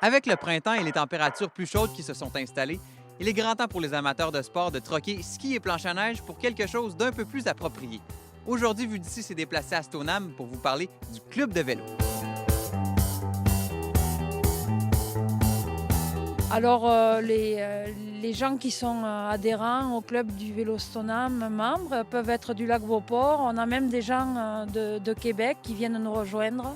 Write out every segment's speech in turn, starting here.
Avec le printemps et les températures plus chaudes qui se sont installées, il est grand temps pour les amateurs de sport de troquer ski et planche à neige pour quelque chose d'un peu plus approprié. Aujourd'hui, Vue d'ici s'est déplacé à Stoneham pour vous parler du club de vélo. Alors, les gens qui sont adhérents au club du Vélo Stoneham, membres, peuvent être du Lac-Beauport. On a même des gens de Québec qui viennent nous rejoindre.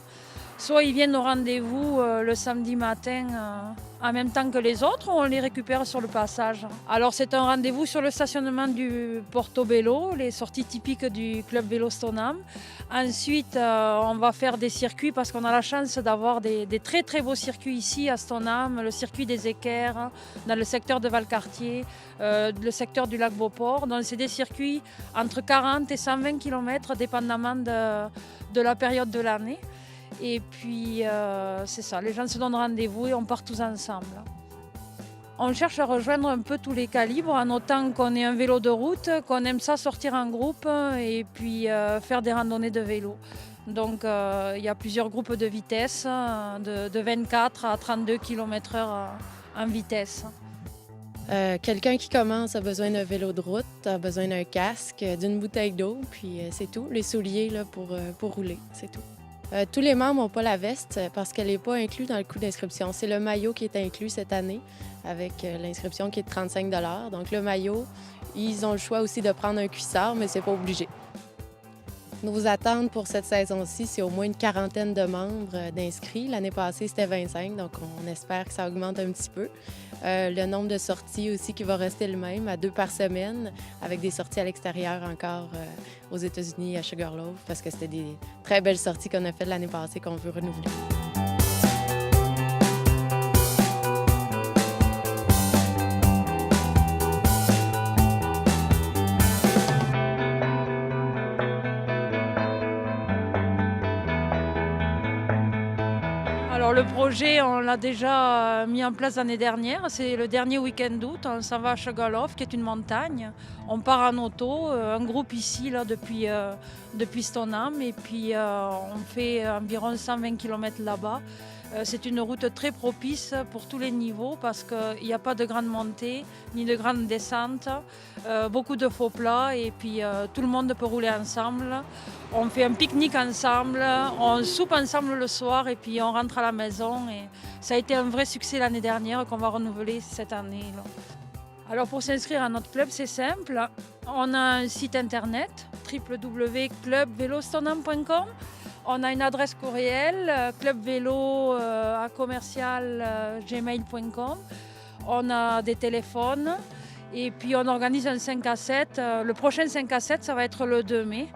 Soit ils viennent au rendez-vous le samedi matin en même temps que les autres, ou on les récupère sur le passage. Alors c'est un rendez-vous sur le stationnement du Portobello, les sorties typiques du club Vélo Stoneham. Ensuite, on va faire des circuits parce qu'on a la chance d'avoir des très très beaux circuits ici à Stoneham, le circuit des Équerres, dans le secteur de Valcartier, le secteur du lac Beauport. Donc c'est des circuits entre 40 et 120 km, dépendamment de la période de l'année. Et puis, c'est ça, les gens se donnent rendez-vous et on part tous ensemble. On cherche à rejoindre un peu tous les calibres, en notant qu'on est un vélo de route, qu'on aime ça sortir en groupe et puis faire des randonnées de vélo. Donc, il y a plusieurs groupes de vitesse, de 24 à 32 km/h en vitesse. Quelqu'un qui commence a besoin d'un vélo de route, a besoin d'un casque, d'une bouteille d'eau, puis c'est tout. Les souliers là, pour rouler, c'est tout. Tous les membres n'ont pas la veste parce qu'elle n'est pas inclue dans le coût d'inscription. C'est le maillot qui est inclus cette année avec l'inscription qui est de 35 $. Donc le maillot, ils ont le choix aussi de prendre un cuissard, mais c'est pas obligé. Nos attentes pour cette saison-ci, c'est au moins une quarantaine de membres d'inscrits. L'année passée, c'était 25, donc on espère que ça augmente un petit peu. Le nombre de sorties aussi qui va rester le même, à 2 par semaine, avec des sorties à l'extérieur encore aux États-Unis, à Sugarloaf, parce que c'était des très belles sorties qu'on a faites l'année passée qu'on veut renouveler. Alors le projet, on l'a déjà mis en place l'année dernière. C'est le dernier week-end d'août. On s'en va à Sugarloaf, qui est une montagne. On part en auto, un groupe ici là, depuis Stoneham. Et puis on fait environ 120 km là-bas. C'est une route très propice pour tous les niveaux parce qu'il n'y a pas de grande montée ni de grande descente, beaucoup de faux plats et puis tout le monde peut rouler ensemble. On fait un pique-nique ensemble, on soupe ensemble le soir et puis on rentre à la maison. Et ça a été un vrai succès l'année dernière qu'on va renouveler cette année là. Alors pour s'inscrire à notre club, c'est simple. On a un site internet www.clubvelostoneham.com. On a une adresse courriel, clubvélo@gmail.com. On a des téléphones et puis on organise un 5 à 7. Le prochain 5 à 7, ça va être le 2 mai.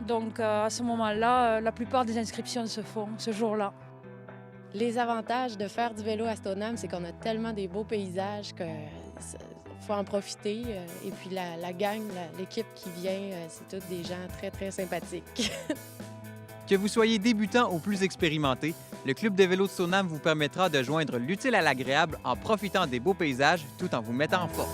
Donc à ce moment-là, la plupart des inscriptions se font ce jour-là. Les avantages de faire du vélo à Stoneham, c'est qu'on a tellement des beaux paysages qu'il faut en profiter. Et puis la gang, l'équipe qui vient, c'est tous des gens très, très sympathiques. Que vous soyez débutant ou plus expérimenté, le club de vélo de Stoneham vous permettra de joindre l'utile à l'agréable en profitant des beaux paysages tout en vous mettant en forme.